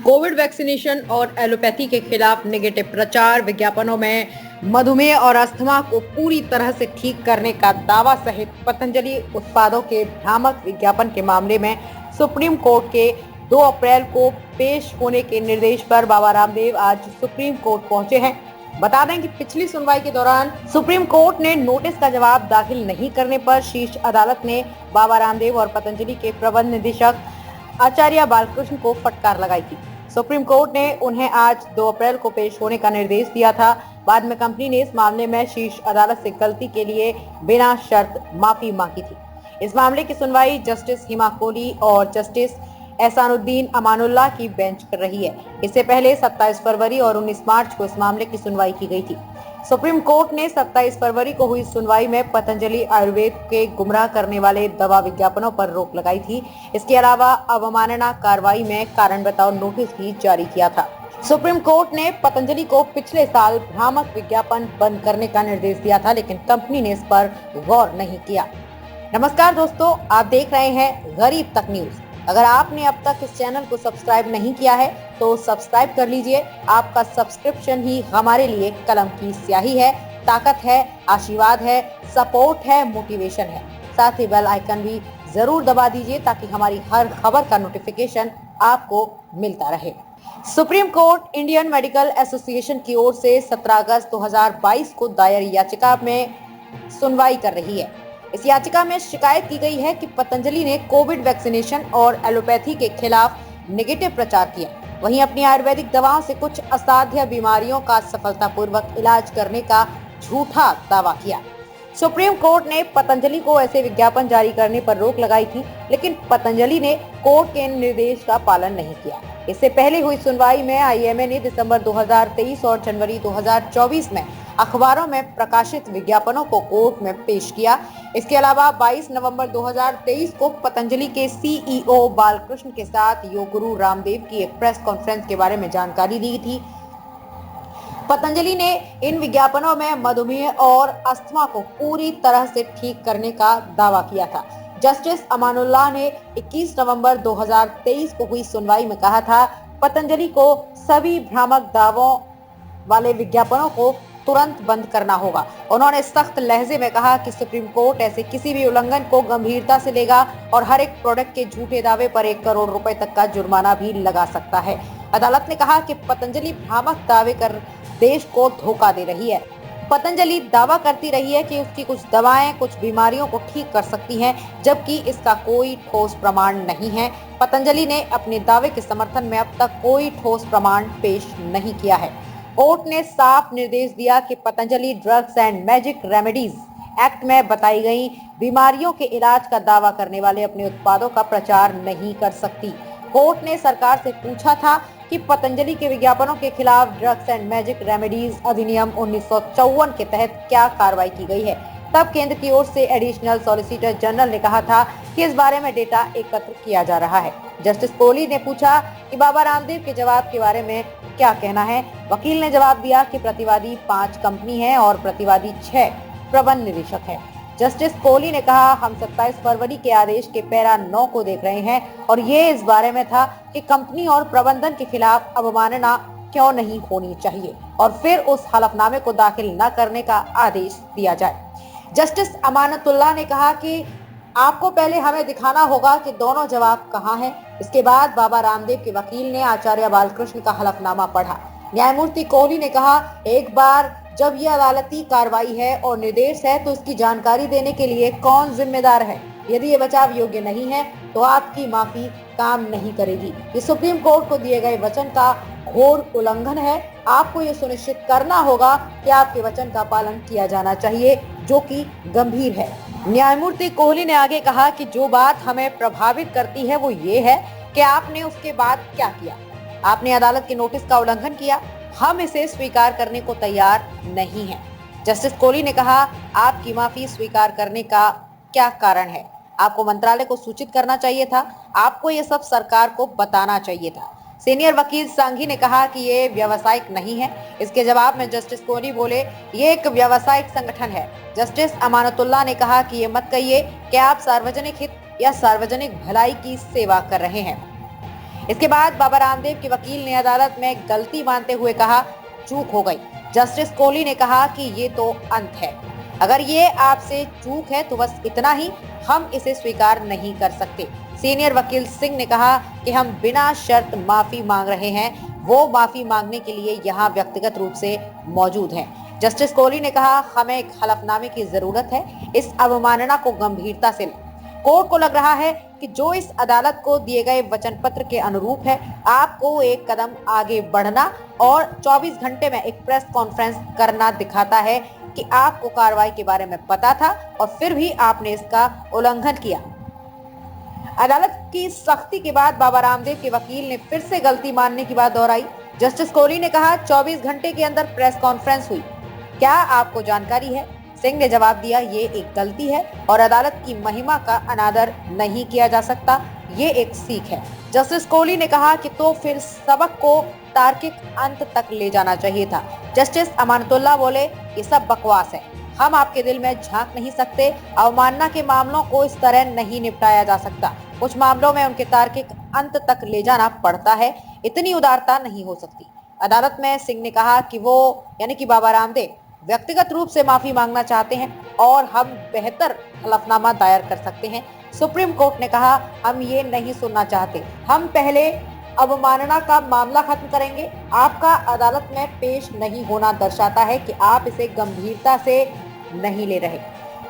Covid vaccination और allopathy के खिलाफ नेगेटिव प्रचार, विज्ञापनों में मधुमेह और अस्थमा को पूरी तरह से ठीक करने का दावा सहित पतंजलि उत्पादों के भ्रामक विज्ञापन के मामले में सुप्रीम कोर्ट के 2 अप्रैल को पेश होने के निर्देश पर बाबा रामदेव आज सुप्रीम कोर्ट पहुंचे हैं। बता दें कि पिछली सुनवाई के दौरान सुप्रीम कोर्ट ने नोटिस का जवाब दाखिल नहीं करने पर शीर्ष अदालत ने बाबा रामदेव और पतंजलि के प्रबंध निदेशक आचार्य बालकृष्ण को फटकार लगाई थी। सुप्रीम कोर्ट ने उन्हें आज 2 अप्रैल को पेश होने का निर्देश दिया था। बाद में कंपनी ने इस मामले में शीर्ष अदालत से गलती के लिए बिना शर्त माफी मांगी थी। इस मामले की सुनवाई जस्टिस हिमा कोहली और जस्टिस एहसानुद्दीन अमानुल्लाह की बेंच कर रही है। इससे पहले 27 फरवरी और 19 मार्च को इस मामले की सुनवाई की गई थी। सुप्रीम कोर्ट ने 27 फरवरी को हुई सुनवाई में पतंजलि आयुर्वेद के गुमराह करने वाले दवा विज्ञापनों पर रोक लगाई थी। इसके अलावा अवमानना कार्रवाई में कारण बताओ नोटिस भी जारी किया था। सुप्रीम कोर्ट ने पतंजलि को पिछले साल भ्रामक विज्ञापन बंद करने का निर्देश दिया था, लेकिन कंपनी ने इस पर गौर नहीं किया। नमस्कार दोस्तों, आप देख रहे हैं गरीब तक न्यूज। अगर आपने अब तक इस चैनल को सब्सक्राइब नहीं किया है तो सब्सक्राइब कर लीजिए। आपका सब्सक्रिप्शन ही हमारे लिए कलम की स्याही है, ताकत है, आशीर्वाद है, सपोर्ट है, मोटिवेशन है। साथ ही बेल आइकन भी जरूर दबा दीजिए ताकि हमारी हर खबर का नोटिफिकेशन आपको मिलता रहे। Supreme court Indian medical association की ओर से 17 अगस्त 2022 को दायर याचिका में सुनवाई कर रही है। इस याचिका में शिकायत की गई है कि पतंजलि ने कोविड वैक्सीनेशन और एलोपैथी के खिलाफ नेगेटिव प्रचार किया, वहीं अपनी आयुर्वेदिक दवाओं से कुछ असाध्य बीमारियों का सफलतापूर्वक इलाज करने का झूठा दावा किया। सुप्रीम कोर्ट ने पतंजलि को ऐसे विज्ञापन जारी करने पर रोक लगाई थी, लेकिन पतंजलि ने कोर्ट के निर्देश का पालन नहीं किया। इससे पहले हुई सुनवाई में आईएमए ने दिसंबर 2023 और जनवरी 2024 में अखबारों में प्रकाशित विज्ञापनों को कोर्ट में पेश किया। इसके अलावा 22 नवंबर 2023 को पतंजलि के सीईओ बालकृष्ण के साथ योग गुरु रामदेव की एक प्रेस कॉन्फ्रेंस के बारे में जानकारी दी थी। पतंजलि ने इन विज्ञापनों में मधुमेह और अस्थमा को पूरी तरह से ठीक करने का दावा किया था। जस्टिस अमानुल्लाह ने 21 नवंबर 2023 को हुई सुनवाई में कहा था, पतंजलि को सभी भ्रामक दावों वाले विज्ञापनों को तुरंत बंद करना होगा। उन्होंने सख्त लहजे में कहा कि सुप्रीम कोर्ट ऐसे किसी भी उल्लंघन को गंभीरता से लेगा और हर एक प्रोडक्ट के झूठे दावे पर 1 करोड़ रुपए तक का जुर्माना भी लगा सकता है। अदालत ने कहा कि पतंजलि भ्रामक दावे कर देश को धोखा दे रही है। पतंजलि दावा करती रही है कि उसकी कुछ दवाएं कुछ बीमारियों को ठीक कर सकती हैं, जबकि इसका कोई ठोस प्रमाण नहीं है। पतंजलि ने अपने दावे के समर्थन में अब तक कोई ठोस प्रमाण पेश नहीं किया है। कोर्ट ने साफ निर्देश दिया कि Patanjali drugs and magic remedies act में बताई गई बीमारियों के इलाज का दावा करने वाले अपने उत्पादों का प्रचार नहीं कर सकती। कोर्ट ने सरकार से पूछा था कि पतंजलि के विज्ञापनों के खिलाफ ड्रग्स एंड मैजिक रेमेडीज अधिनियम 1954 के तहत क्या कार्रवाई की गई है। तब केंद्र की ओर से एडिशनल सॉलिसिटर जनरल ने कहा था कि इस बारे में डेटा एकत्र किया जा रहा है। जस्टिस कोहली ने पूछा कि बाबा रामदेव के जवाब के बारे में क्या कहना है। वकील ने जवाब दिया कि प्रतिवादी 5 कंपनी है और प्रतिवादी 6 प्रबंध निदेशक है। जस्टिस कोहली ने कहा, हम 27 फरवरी के आदेश के पैरा 9 को देख रहे हैं और ये इस बारे में था कि कंपनी और प्रबंधन के खिलाफ अवमानना क्यों नहीं होनी चाहिए और फिर उस हलफनामे को दाखिल न करने का आदेश दिया जाए। जस्टिस अमानतुल्लाह ने कहा कि आपको पहले हमें दिखाना होगा कि दोनों जवाब कहाँ हैं। इसके बाद बाबा रामदेव के वकील ने आचार्य बालकृष्ण का हलफनामा पढ़ा। न्यायमूर्ति कोहली ने कहा, एक बार जब यह अदालती कार्रवाई है और निर्देश है तो इसकी जानकारी देने के लिए कौन जिम्मेदार है। यदि ये बचाव योग्य नहीं है तो आपकी माफी काम नहीं करेगी। ये सुप्रीम कोर्ट को दिए गए वचन का घोर उल्लंघन है। आपको ये सुनिश्चित करना होगा कि आपके वचन का पालन किया जाना चाहिए, जो कि गंभीर है। न्यायमूर्ति कोहली ने आगे कहा कि जो बात हमें प्रभावित करती है वो ये है कि आपने उसके बाद क्या किया। आपने अदालत के नोटिस का उल्लंघन किया। हम इसे स्वीकार करने को तैयार नहीं हैं। जस्टिस कोहली ने कहा, आपकी माफी स्वीकार करने का क्या कारण है। आपको मंत्रालय को सूचित करना चाहिए था। आपको ये सब सरकार को बताना चाहिए था। सीनियर वकील सांघी ने कहा कि ये व्यावसायिक नहीं है। इसके जवाब में जस्टिस कोहली बोले, ये एक व्यावसायिक संगठन है। जस्टिस अमानतुल्लाह ने कहा कि ये मत कहिए कि आप सार्वजनिक हित या सार्वजनिक भलाई की सेवा कर रहे हैं। इसके बाद बाबा रामदेव के वकील ने अदालत में गलती मानते हुए कहा, चूक हो गई। जस्टिस कोहली ने कहा कि ये तो अंत है, अगर ये आपसे चूक है तो बस इतना ही, हम इसे स्वीकार नहीं कर सकते। सीनियर वकील सिंह ने कहा कि हम बिना शर्त माफी मांग रहे हैं, वो माफी मांगने के लिए यहाँ व्यक्तिगत रूप से मौजूद हैं। जस्टिस कोहली ने कहा, हमें एक हलफनामे की जरूरत है, इस अवमानना को गंभीरता से लें। कोर्ट को लग रहा है कि जो इस अदालत को दिए गए वचन पत्र के अनुरूप है, आपको एक कदम आगे बढ़ना और 24 घंटे में एक प्रेस कॉन्फ्रेंस करना दिखाता है कि आपको कार्रवाई के बारे में पता था और फिर भी आपने इसका उल्लंघन किया। अदालत की सख्ती के बाद बाबा रामदेव के वकील ने फिर से गलती मानने की बात दोहराई। जस्टिस कोहली ने कहा, 24 घंटे के अंदर प्रेस कॉन्फ्रेंस हुई, क्या आपको जानकारी है? सिंह ने जवाब दिया, ये एक गलती है और अदालत की महिमा का अनादर नहीं किया जा सकता, ये एक सीख है। जस्टिस कोहली ने कहा कि तो फिर सबक को तार्किक अंत तक ले जाना चाहिए था। जस्टिस अमानतुल्लाह बोले, ये सब बकवास है, हम आपके दिल में झांक नहीं सकते, अवमानना के मामलों को इस तरह नहीं निपटाया जा सकता, कुछ मामलों में उनके तार्किक अंत तक ले जाना पड़ता है, इतनी उदारता नहीं हो सकती। अदालत में सिंह ने कहा कि वो यानी कि बाबा रामदेव व्यक्तिगत रूप से माफी मांगना चाहते हैं और हम बेहतर हलफनामा दायर कर सकते हैं। सुप्रीम कोर्ट ने कहा, हम ये नहीं सुनना चाहते, हम पहले अवमानना का मामला खत्म करेंगे। आपका अदालत में पेश नहीं होना दर्शाता है कि आप इसे गंभीरता से नहीं ले रहे।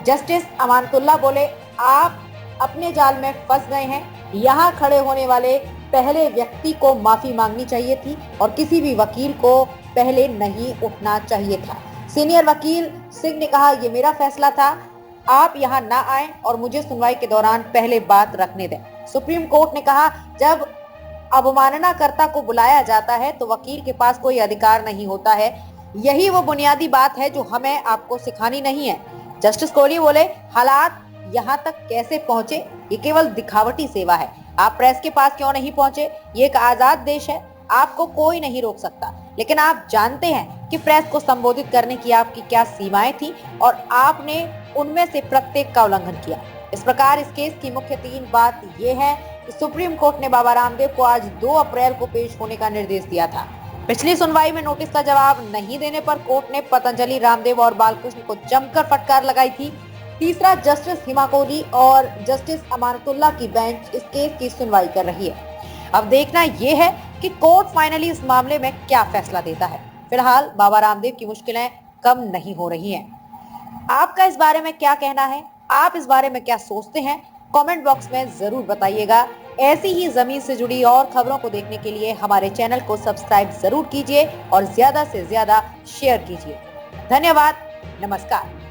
जस्टिस अमानतुल्लाह बोले, आप अपने जाल में फंस गए हैं, यहाँ खड़े होने वाले पहले व्यक्ति को माफी मांगनी चाहिए थी और किसी भी वकील को पहले नहीं उठना चाहिए था। सीनियर वकील सिंह ने कहा, ये मेरा फैसला था, आप यहाँ ना आए और मुझे सुनवाई के दौरान पहले बात रखने दें। सुप्रीम कोर्ट ने कहा, जब अवमाननाकर्ता को बुलाया जाता है तो वकील के पास कोई अधिकार नहीं होता है, यही वो बुनियादी बात है जो हमें आपको सिखानी नहीं है। जस्टिस कोहली बोले, हालात यहाँ तक कैसे पहुंचे, ये केवल दिखावटी सेवा है, आप प्रेस के पास क्यों नहीं पहुंचे? ये एक आजाद देश है, आपको कोई नहीं रोक सकता, लेकिन आप जानते हैं कि प्रेस को संबोधित करने की आपकी क्या सीमाएं थी और आपने उनमें से प्रत्येक का उल्लंघन किया। इस प्रकार इस केस की मुख्य 3 बात ये है कि सुप्रीम कोर्ट ने बाबा रामदेव को आज 2 अप्रैल को पेश होने का निर्देश दिया था। पिछली सुनवाई में नोटिस का जवाब नहीं देने पर कोर्ट ने पतंजलि, रामदेव और बालकृष्ण को जमकर फटकार लगाई थी। तीसरा, जस्टिस हिमा कोहली और जस्टिस अमानतुल्लाह की बेंच इस केस की सुनवाई कर रही है। अब देखना यह है कि कोर्ट फाइनली इस मामले में क्या फैसला देता है। फिलहाल बाबा रामदेव की मुश्किलें कम नहीं हो रही हैं। आपका इस बारे में क्या कहना है? आप इस बारे में क्या सोचते हैं? कमेंट बॉक्स में जरूर बताइएगा। ऐसी ही जमीन से जुड़ी और खबरों को देखने के लिए हमारे चैनल को सब्सक्राइब जरूर कीजिए और ज्यादा से ज्यादा शेयर कीजिए। धन्यवाद, नमस्कार।